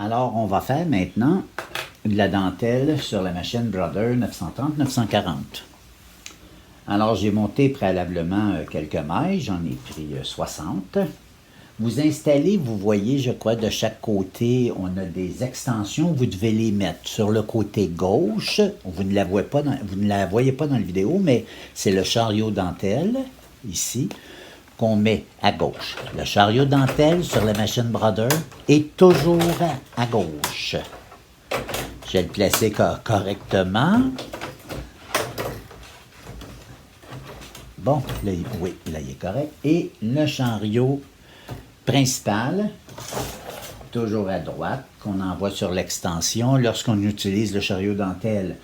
Alors, on va faire maintenant de la dentelle sur la machine Brother 930-940. Alors, j'ai monté préalablement quelques mailles, j'en ai pris 60. Vous installez, vous voyez, je crois, de chaque côté, on a des extensions, vous devez les mettre sur le côté gauche. Vous ne la voyez pas dans la vidéo, mais c'est le chariot dentelle, ici, qu'on met à gauche. Le chariot dentelle sur la machine Brother est toujours à gauche. Je vais le placer correctement. Bon, là, oui, là, il est correct. Et le chariot principal, toujours à droite, qu'on envoie sur l'extension. Lorsqu'on utilise le chariot dentelle,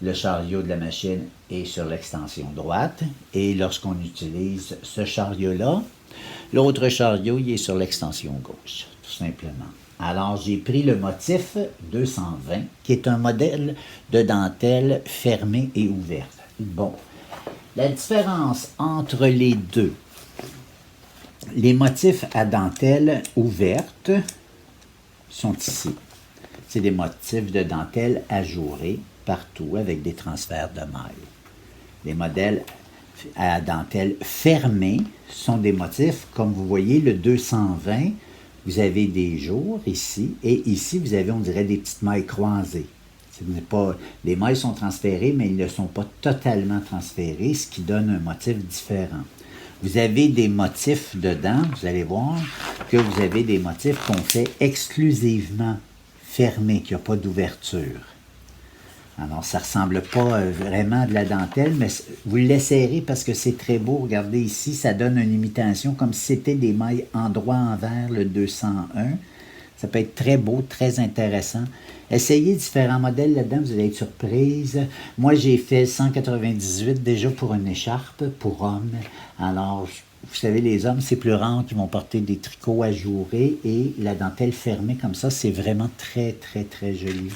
le chariot de la machine est sur l'extension droite. Et lorsqu'on utilise ce chariot-là, l'autre chariot, il est sur l'extension gauche, tout simplement. Alors, j'ai pris le motif 220, qui est un modèle de dentelle fermée et ouverte. Bon, la différence entre les deux, les motifs à dentelle ouverte sont ici. C'est des motifs de dentelle ajourés partout avec des transferts de mailles. Les modèles à dentelle fermée sont des motifs, comme vous voyez, le 220, vous avez des jours ici, et ici, vous avez, on dirait, des petites mailles croisées. Les mailles sont transférées, mais ils ne sont pas totalement transférées, ce qui donne un motif différent. Vous avez des motifs dedans, vous allez voir que vous avez des motifs qu'on fait exclusivement fermés, qu'il n'y a pas d'ouverture. Alors, ça ne ressemble pas vraiment à de la dentelle, mais vous l'essayerez parce que c'est très beau. Regardez ici, ça donne une imitation comme si c'était des mailles endroit envers le 201. Ça peut être très beau, très intéressant. Essayez différents modèles là-dedans, vous allez être surprise. Moi, j'ai fait 198 déjà pour une écharpe, pour homme. Alors, vous savez, les hommes, c'est plus rare qu'ils vont porter des tricots ajourés et la dentelle fermée comme ça, c'est vraiment très, très, très joli.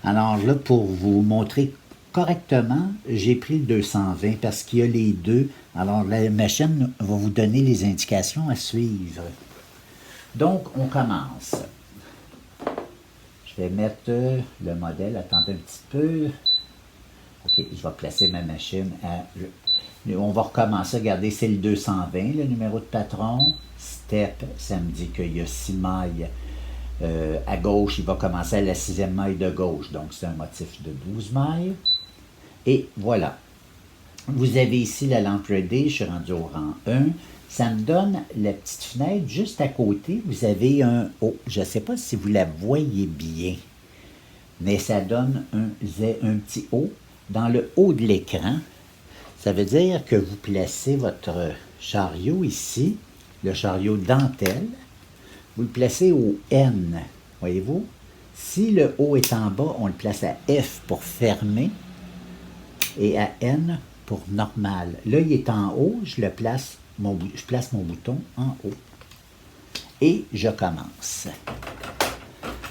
Alors là, pour vous montrer correctement, j'ai pris le 220 parce qu'il y a les deux. Alors, la machine va vous donner les indications à suivre. Donc, on commence. Je vais mettre le modèle, attendez un petit peu. OK, je vais placer ma machine à... On va recommencer, regardez, c'est le 220, le numéro de patron. Step, ça me dit qu'il y a 6 mailles. À gauche, il va commencer à la 6e maille de gauche. Donc, c'est un motif de 12 mailles. Et voilà. Vous avez ici la lampe ready, je suis rendu au rang 1. Ça me donne la petite fenêtre juste à côté. Vous avez un haut. Je ne sais pas si vous la voyez bien, mais ça donne un petit haut. Dans le haut de l'écran, ça veut dire que vous placez votre chariot ici, le chariot dentelle. Vous le placez au N, voyez-vous? Si le haut est en bas, on le place à F pour fermer et à N pour normal. Là, il est en haut, je place mon bouton en haut. Et je commence.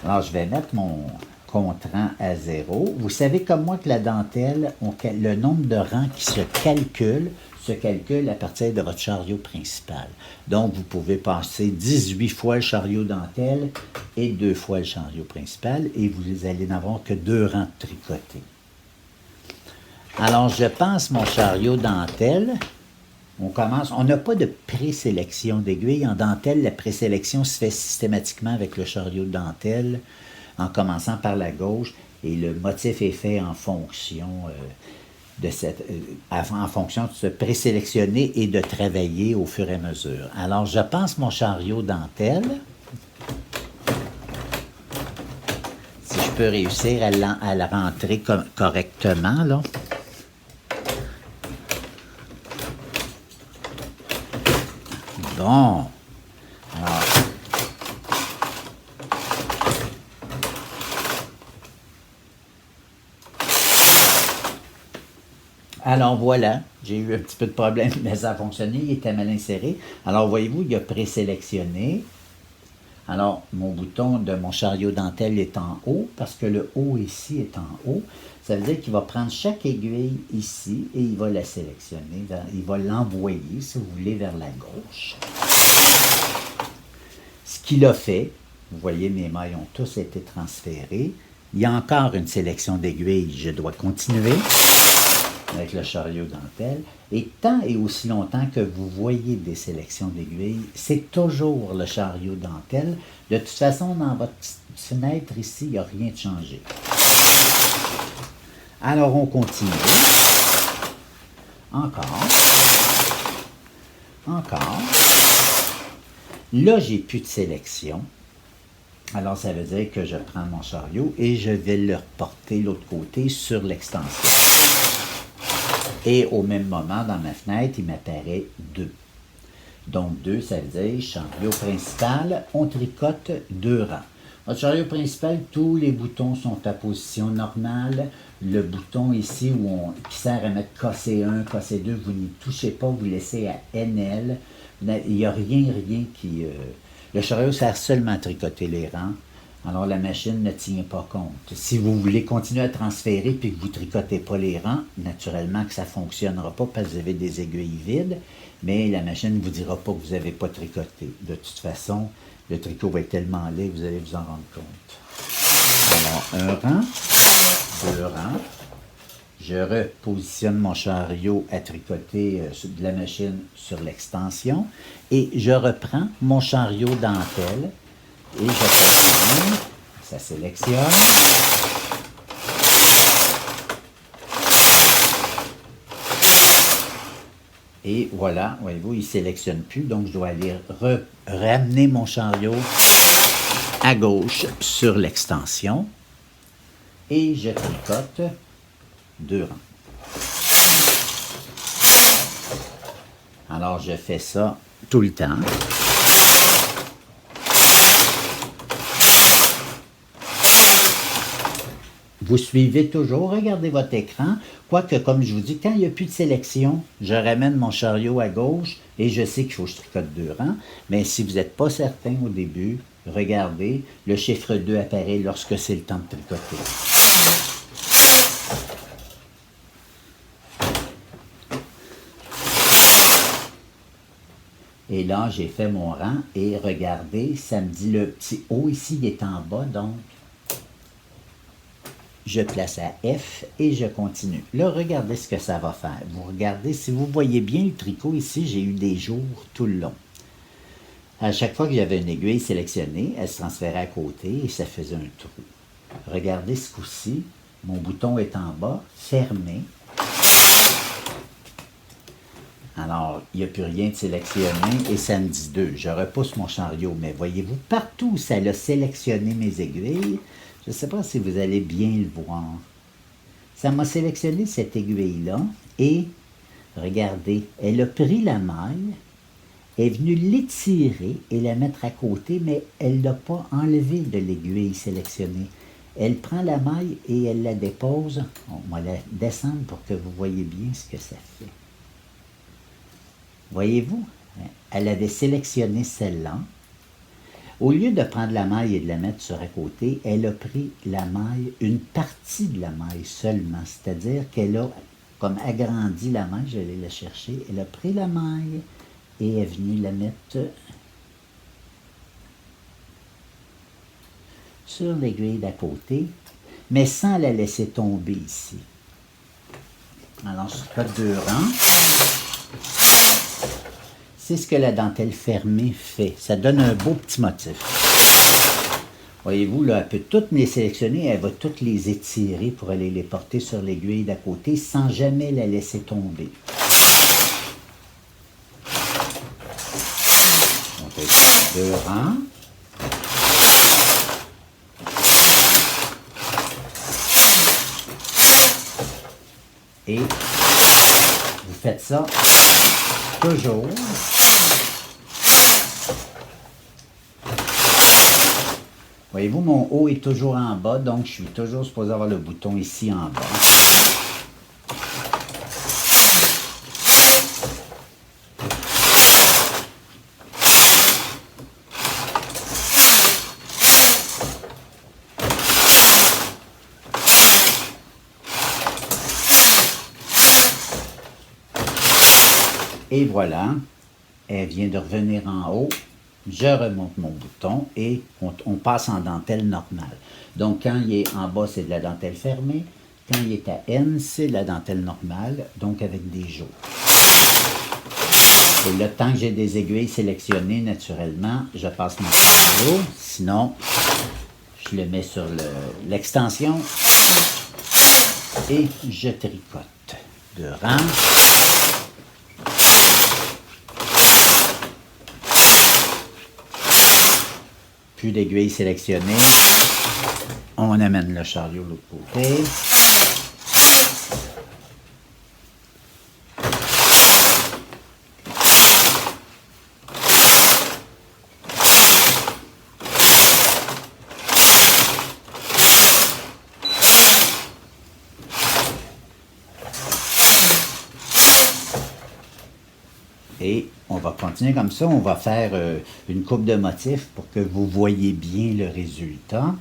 Alors, je vais mettre mon compte-rang à 0. Vous savez comme moi que la dentelle, le nombre de rangs qui se calcule à partir de votre chariot principal. Donc, vous pouvez passer 18 fois le chariot dentelle et 2 fois le chariot principal et vous allez n'avoir que 2 rangs tricotés. Alors, je passe mon chariot dentelle. On commence. On n'a pas de présélection d'aiguille. En dentelle, la présélection se fait systématiquement avec le chariot de dentelle en commençant par la gauche et le motif est fait en fonction de se présélectionner et de travailler au fur et à mesure. Alors, je passe mon chariot dentelle. Si je peux réussir à la rentrer correctement, là. Bon. Alors voilà, j'ai eu un petit peu de problème, mais ça a fonctionné, il était mal inséré. Alors voyez-vous, il a présélectionné. Alors, mon bouton de mon chariot dentelle est en haut, parce que le haut ici est en haut. Ça veut dire qu'il va prendre chaque aiguille ici et il va la sélectionner. Il va l'envoyer, si vous voulez, vers la gauche. Ce qu'il a fait, Vous voyez, mes mailles ont tous été transférées. Il y a encore une sélection d'aiguilles. Je dois continuer avec le chariot dentelle. Et tant et aussi longtemps que vous voyez des sélections d'aiguilles, c'est toujours le chariot dentelle. De toute façon, dans votre petite fenêtre ici, il n'y a rien de changé. Alors, on continue. Encore. Encore. Là, j'ai plus de sélection. Alors, ça veut dire que je prends mon chariot et je vais le reporter de l'autre côté sur l'extension. Et au même moment, dans ma fenêtre, il m'apparaît 2. Donc, 2, ça veut dire chariot principal, on tricote 2 rangs. Votre chariot principal, tous les boutons sont à position normale. Le bouton ici qui sert à mettre KC1, KC2, vous n'y touchez pas, vous laissez à NL. Il n'y a rien qui... Le chariot sert seulement à tricoter les rangs. Alors, la machine ne tient pas compte. Si vous voulez continuer à transférer et que vous ne tricotez pas les rangs, naturellement que ça ne fonctionnera pas parce que vous avez des aiguilles vides, mais la machine ne vous dira pas que vous n'avez pas tricoté. De toute façon, le tricot va être tellement laid que vous allez vous en rendre compte. Alors, un rang, 2 rangs. Je repositionne mon chariot à tricoter de la machine sur l'extension et je reprends mon chariot dentelle et je continue. Ça sélectionne. Et voilà, voyez-vous, il ne sélectionne plus, donc je dois aller ramener mon chariot à gauche sur l'extension et je tricote 2 rangs. Alors, je fais ça tout le temps. Vous suivez toujours, regardez votre écran. Quoique, comme je vous dis, quand il n'y a plus de sélection, je ramène mon chariot à gauche et je sais qu'il faut que je tricote 2 rangs. Mais si vous n'êtes pas certain au début, regardez, le chiffre 2 apparaît lorsque c'est le temps de tricoter. Et là, j'ai fait mon rang et regardez, ça me dit le petit O ici, il est en bas, donc je place à F et je continue. Là, regardez ce que ça va faire. Vous regardez, si vous voyez bien le tricot ici, j'ai eu des jours tout le long. À chaque fois que j'avais une aiguille sélectionnée, elle se transférait à côté et ça faisait un trou. Regardez ce coup-ci, mon bouton est en bas, fermé. Alors, il n'y a plus rien de sélectionné et ça me dit 2. Je repousse mon chariot, mais voyez-vous, partout où ça a sélectionné mes aiguilles, je ne sais pas si vous allez bien le voir. Ça m'a sélectionné cette aiguille-là et, regardez, elle a pris la maille, est venue l'étirer et la mettre à côté, mais elle ne l'a pas enlevée de l'aiguille sélectionnée. Elle prend la maille et elle la dépose. On va la descendre pour que vous voyez bien ce que ça fait. Voyez-vous, elle avait sélectionné celle-là. Au lieu de prendre la maille et de la mettre sur un côté, elle a pris la maille, une partie de la maille seulement. C'est-à-dire qu'elle a comme agrandi la maille, je vais la chercher. Elle a pris la maille et est venue la mettre sur l'aiguille d'à côté, mais sans la laisser tomber ici. Alors, je tricote 2 rangs. C'est ce que la dentelle fermée fait. Ça donne un beau petit motif. Voyez-vous, là, elle peut toutes me les sélectionner, elle va toutes les étirer pour aller les porter sur l'aiguille d'à côté sans jamais la laisser tomber. On fait 2 rangs. Et vous faites ça toujours. Voyez-vous, mon haut est toujours en bas, donc je suis toujours supposé avoir le bouton ici en bas. Et voilà, elle vient de revenir en haut. je remonte mon bouton et on passe en dentelle normale. Donc, quand il est en bas, c'est de la dentelle fermée. Quand il est à N, c'est de la dentelle normale, donc avec des jours. Et le temps que j'ai des aiguilles sélectionnées, naturellement, je passe mon chariot. Sinon, je le mets sur l'extension et je tricote de rang. Plus d'aiguilles sélectionnées. On amène le chariot de l'autre côté. Et on va continuer comme ça. On va faire une coupe de motifs pour que vous voyez bien le résultat.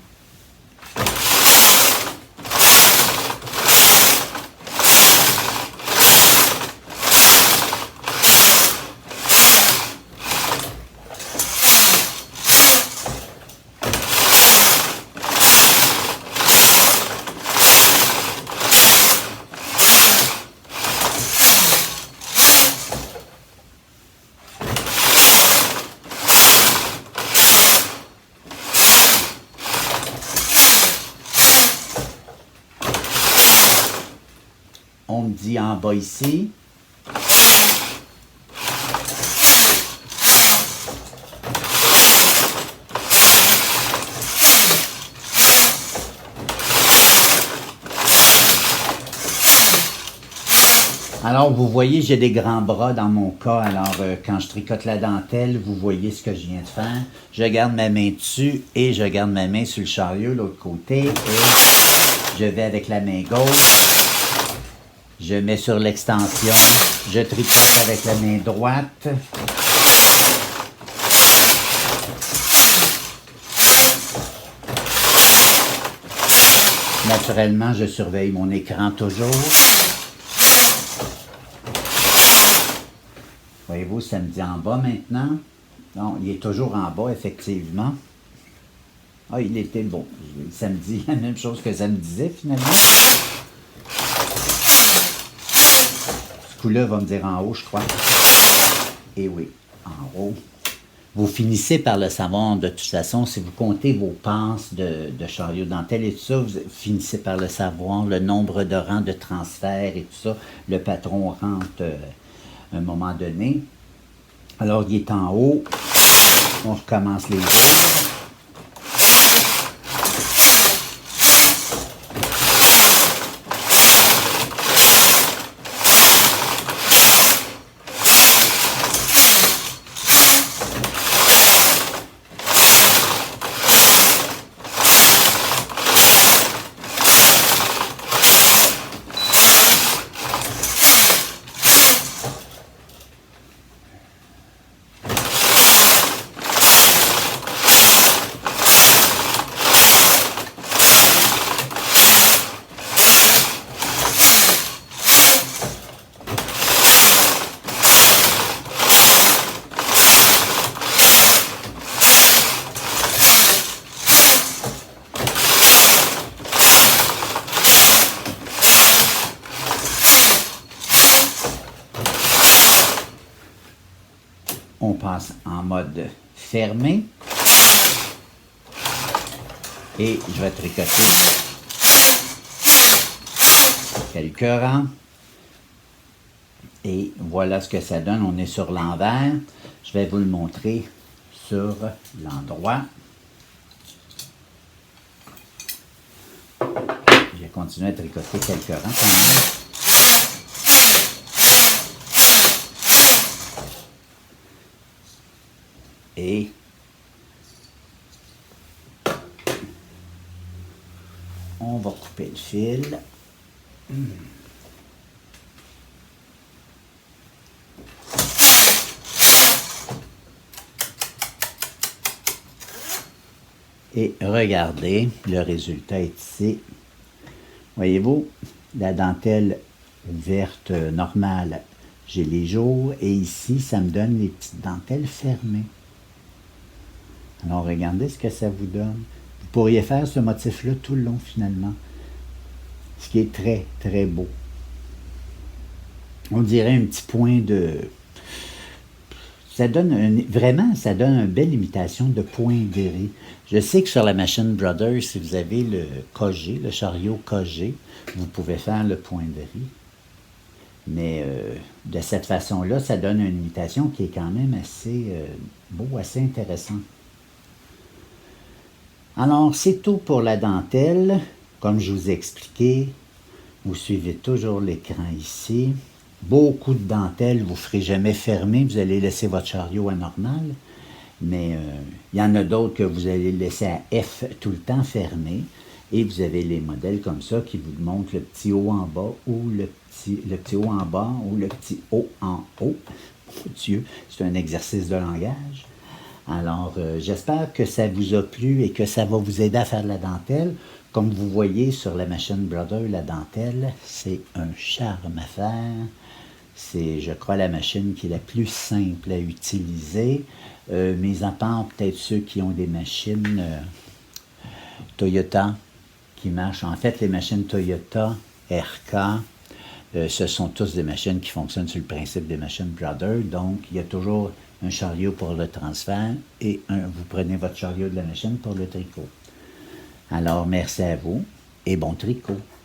On me dit en bas ici. Alors, vous voyez, j'ai des grands bras dans mon cas. Alors, quand je tricote la dentelle, vous voyez ce que je viens de faire. Je garde ma main dessus et je garde ma main sur le chariot de l'autre côté. Et je vais avec la main gauche. Je mets sur l'extension. Je tricote avec la main droite. Naturellement, je surveille mon écran toujours. Voyez-vous, ça me dit en bas maintenant. Non, il est toujours en bas, effectivement. Ah, il était bon. Ça me dit la même chose que ça me disait, finalement. Ce coup-là va me dire en haut, je crois. Et oui, en haut. Vous finissez par le savoir de toute façon. Si vous comptez vos passes de chariot dentelle et tout ça, vous finissez par le savoir, le nombre de rangs de transfert et tout ça. Le patron rentre à un moment donné. Alors, il est en haut. On recommence les jours. On passe en mode fermé. Et je vais tricoter quelques rangs. Et voilà ce que ça donne. On est sur l'envers. Je vais vous le montrer sur l'endroit. Je vais continuer à tricoter quelques rangs quand même. Et on va couper le fil. Et regardez, le résultat est ici. Voyez-vous, la dentelle verte normale, j'ai les jours. Et ici, ça me donne les petites dentelles fermées. Alors, regardez ce que ça vous donne. Vous pourriez faire ce motif-là tout le long, finalement. Ce qui est très, très beau. On dirait un petit point de... Ça donne vraiment, ça donne une belle imitation de point d'éré. Je sais que sur la Machine Brothers, si vous avez le KG, le chariot KG, vous pouvez faire le point d'éré. Mais de cette façon-là, ça donne une imitation qui est quand même assez beau, assez intéressant. Alors, c'est tout pour la dentelle. Comme je vous ai expliqué, vous suivez toujours l'écran ici. Beaucoup de dentelles, vous ne ferez jamais fermer, vous allez laisser votre chariot à normal. Mais il y en a d'autres que vous allez laisser à F tout le temps fermé. Et vous avez les modèles comme ça qui vous montrent le petit haut en bas ou le petit haut en bas ou le petit haut en haut. Mon Dieu, c'est un exercice de langage. Alors, j'espère que ça vous a plu et que ça va vous aider à faire de la dentelle. Comme vous voyez sur la Machine Brother, la dentelle, c'est un charme à faire. C'est, je crois, la machine qui est la plus simple à utiliser. Mis à part peut-être ceux qui ont des machines Toyota qui marchent. En fait, les machines Toyota, RK, ce sont tous des machines qui fonctionnent sur le principe des machines Brother. Donc, il y a toujours un chariot pour le transfert et vous prenez votre chariot de la machine pour le tricot. Alors, merci à vous et bon tricot.